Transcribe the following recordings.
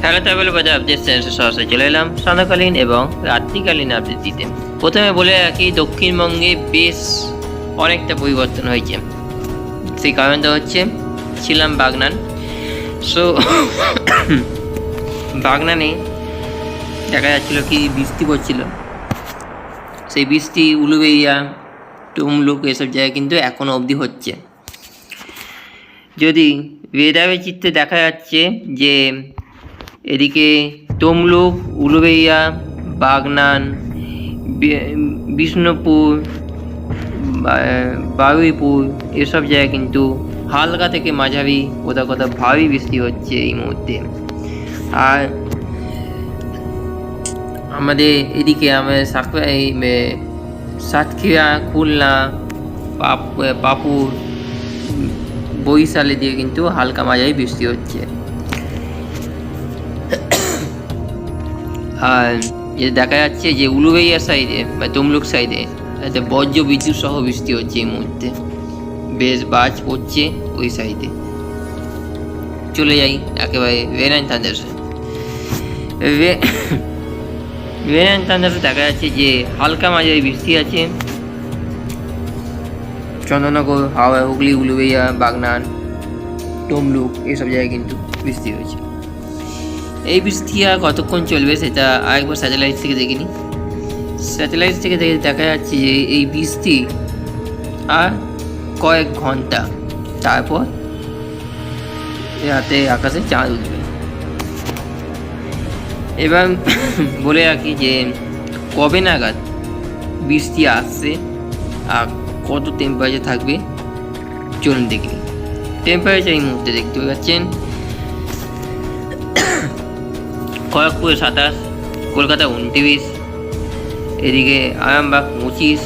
Hello travel বাজার update চ্যানেলে সরাসরি চলে এলাম সান্ধ্যকালীন এবং রাত্রিকালীন আপডেট দিতে। প্রথমে বলে রাখি, দক্ষিণবঙ্গে বেশ অনেকটা পরিবর্তন হয়েছে। সেই কারণটা হচ্ছে ছিলাম বাগনান। সো বাগনানে দেখা যাচ্ছিলো কি বৃষ্টি পড়ছিল। সেই বৃষ্টি উলুবেড়িয়া, তমলুক এসব জায়গায় কিন্তু এখনও অবধি হচ্ছে। যদি ওয়েদারের চিত্রে দেখা যাচ্ছে যে এদিকে তমলুক, উলুবেড়িয়া, বাগনান, বিষ্ণুপুর, বারুইপুর এসব জায়গায় কিন্তু হালকা থেকে মাঝারি কোথাও কোথাও ভারী বৃষ্টি হচ্ছে এই মুহূর্তে। আর আমাদের এদিকে আমাদের সাতক্ষীরা, খুলনা, পাপুর, বরিশালে দিয়ে কিন্তু হালকা মাঝারি বৃষ্টি হচ্ছে। আর দেখা যাচ্ছে যে উলুবেড়িয়া সাইডে বা তমলুক সাইডে এতে বজ্র বিদ্যুৎ সহ বৃষ্টি হচ্ছে এই মুহূর্তে। বেশ বাজ পড়ছে ওই সাইডে। চলে যাই একেবারে রেন অ্যান্ড থান্ডার্সে। রেন অ্যান্ড থান্ডার্সে দেখা যাচ্ছে যে হালকা মাঝারি বৃষ্টি আছে চন্দননগর, হাওড়া, হুগলি, উলুবেড়িয়া, বাগনান, তমলুক এসব জায়গায় কিন্তু বৃষ্টি হয়েছে। এই বৃষ্টি আর কতক্ষণ চলবে সেটা আরেকবার স্যাটেলাইট থেকে দেখিনি। স্যাটেলাইট থেকে দেখা যাচ্ছে যে এই বৃষ্টি আর কয়েক ঘন্টা, তারপর রাতে আকাশে চাঁদ উঠবে। এবার বলে রাখি যে কবে নাগাদ বৃষ্টি আসছে আর কত টেম্পারেচার থাকবে চলুন দেখি। টেম্পারেচার এই মুহূর্তে দেখতে পাচ্ছেন খড়গপুরে 27, কলকাতা 29, এদিকে আরামবাগ 25,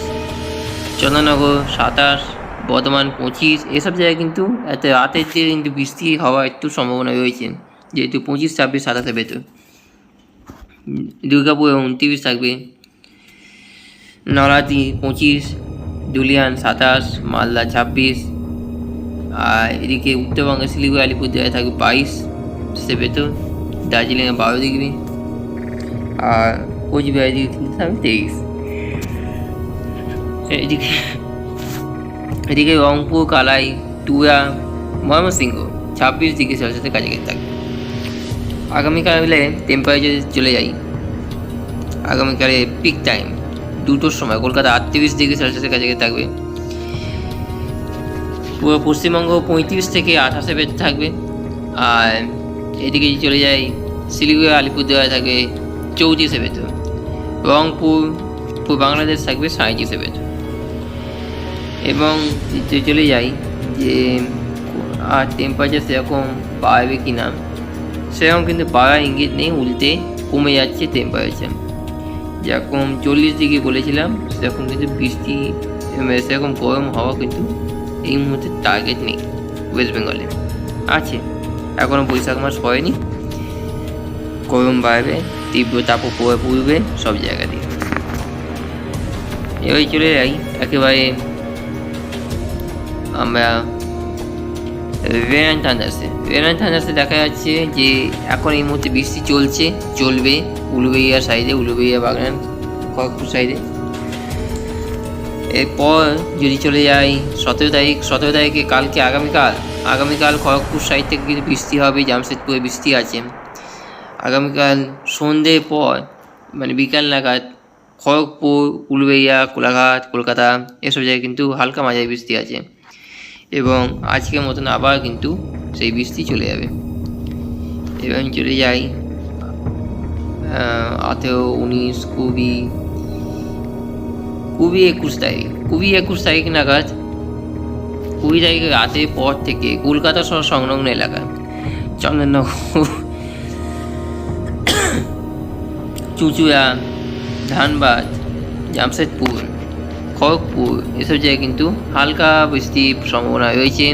চন্দননগর 27, বর্ধমান 25 এসব জায়গায় কিন্তু এত রাতের দিকে কিন্তু বৃষ্টি হওয়ার একটু সম্ভাবনা রয়েছে, যেহেতু 25, 26, 27 ভেতর। দুর্গাপুরে 29 থাকবে, নলহাটি 25, ধুলিয়ান 27, মালদা 26, আর এদিকে উত্তরবঙ্গের শিলিগুড়ি, আলিপুরদুয়ারে থাকবে 22 সে ভেতর, দার্জিলিংয়ে 12 ডিগ্রি, আর কোচবিহারের দিকে কিন্তু থাকবে 23। এদিকে রংপুর, কালাই, টুরা, ময়মনসিংহ 26 ডিগ্রি সেলসিয়াসের কাছাকাছি থাকবে। আগামীকালে টেম্পারেচার চলে যাই। আগামীকালে পিক টাইম 2টোর সময় কলকাতা 38 ডিগ্রি সেলসিয়াসের কাছাকাছি থাকবে। পুরো পশ্চিমবঙ্গ 35 থেকে 28 ভেতর থাকবে। আর এদিকে চলে যাই শিলিগুড়ি, আলিপুরদুয়ারে থাকবে 34 ভেতর। রংপুর, পূর্ব বাংলাদেশ থাকবে 37 ভেতর। এবং চলে যাই যে আর টেম্পারেচার সেরকম বাড়বে কি না, সেরকম কিন্তু বাড়ার ইঙ্গিত নেই, উল্টে কমে যাচ্ছে টেম্পারেচার। যেরকম 40 ডিগ্রি বলেছিলাম সেরকম কিন্তু বৃষ্টি সেরকম গরম হওয়া কিন্তু এই মুহূর্তে টার্গেট নেই ওয়েস্ট বেঙ্গলে। আছে এখনও বৈশাখ মাস পড়েনি, গরম বাড়বে, তীব্র তাপপ্রবাহ পড়বে সব জায়গা দিয়ে। এবারে চলে যাই একেবারে আমরা রেন অ্যান্ড থান্ডার্সে। রেন অ্যান্ড থান্ডার্সে দেখা যাচ্ছে যে এখন এই মুহূর্তে বৃষ্টি চলবে উলুবেড়িয়া সাইডে, উলুবেড়িয়া, বাগনান, খড়গপুর সাইডে। এরপর যদি চলে যাই 17 তারিখে কালকে আগামীকাল খড়গপুর সাইড থেকে কিন্তু বৃষ্টি হবে, জামশেদপুরে বৃষ্টি আছে। আগামীকাল সন্ধ্যের পর মানে বিকাল নাগাদ খড়গপুর, উলুবেড়িয়া, কোলাঘাট, কলকাতা এসব জায়গায় কিন্তু হালকা মাঝারি বৃষ্টি আছে। এবং আজকের মতন আবার কিন্তু সেই বৃষ্টি চলে যাবে। এবং চলে যাই 18, 19, 21 তারিখ নাগাদ। 20 তারিখে রাতের পর থেকে কলকাতা সহ সংলগ্ন এলাকা চন্দননগর, চুঁচুড়া, ধানবাদ, জামশেদপুর, খড়গপুর এসব জায়গায় কিন্তু হালকা বৃষ্টির সম্ভাবনা রয়েছে।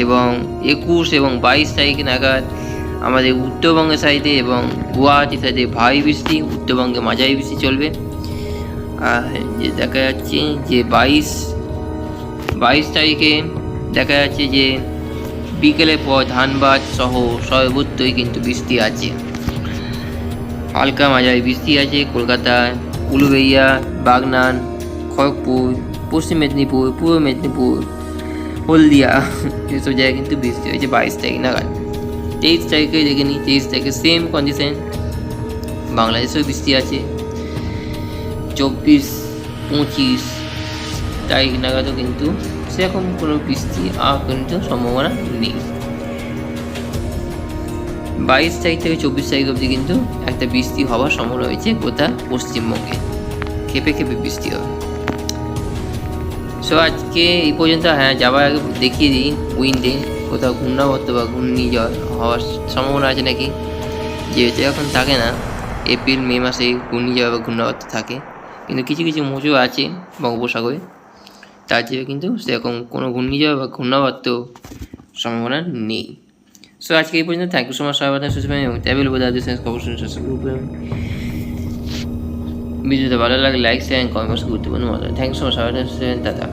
এবং 21 এবং 22 তারিখ নাগাদ আমাদের উত্তরবঙ্গের সাইডে এবং গুয়াহাটি সাইডে ভারী বৃষ্টি, উত্তরবঙ্গে মাঝারি বৃষ্টি চলবে। আর যে দেখা যাচ্ছে যে 22 তারিখে দেখা যাচ্ছে যে বিকেলের পর ধানবাদ সহ সর্বত্রই কিন্তু বৃষ্টি আছে। হালকা মাঝারি বৃষ্টি আছে কলকাতায়, উলুবেড়িয়া, বাগনান, খড়গপুর, পশ্চিম মেদিনীপুর, পূর্ব মেদিনীপুর, হলদিয়া এসব জায়গায় কিন্তু বৃষ্টি হয়েছে 22 তারিখ নাগাদ। 23 তারিখে দেখে নিই, 23 তারিখে সেম কন্ডিশন, বাংলাদেশেও বৃষ্টি আছে। 24, 25 তারিখ নাগাদও কিন্তু সেরকম কোনো বৃষ্টি কিন্তু সম্ভাবনা নেই। 22 তারিখ থেকে 24 তারিখ অবধি কিন্তু একটা বৃষ্টি হওয়ার সম্ভাবনা রয়েছে গোটা পশ্চিমবঙ্গে, খেপে খেপে বৃষ্টি হবে। সো আজকে এই পর্যন্ত। হ্যাঁ, যাওয়ার আগে দেখিয়ে দিই উইন্ডে কোথাও ঘূর্ণাবর্ত বা ঘূর্ণিঝড় হওয়ার সম্ভাবনা আছে নাকি, যেহেতু এখন থাকে না, এপ্রিল মে মাসে ঘূর্ণিঝড় বা ঘূর্ণাবর্ত থাকে, কিন্তু কিছু কিছু মৌসুম আছে বঙ্গোপসাগরে, তার জন্য কিন্তু সেরকম কোনো ঘূর্ণিঝড় বা ঘূর্ণাবর্ত সম্ভাবনা নেই। সো আজকে এই পর্যন্ত। থ্যাংক ইউ সো মাচ সবাই সুস্থ থাকবেন এবং ভিডিওটা ভালো লাগে লাইক শেয়ার কমেন্ট গুরুত্বপূর্ণ মতো। থ্যাংক ইউ সো মাচ সবাই সুস্থ থাকবেন। টাটা।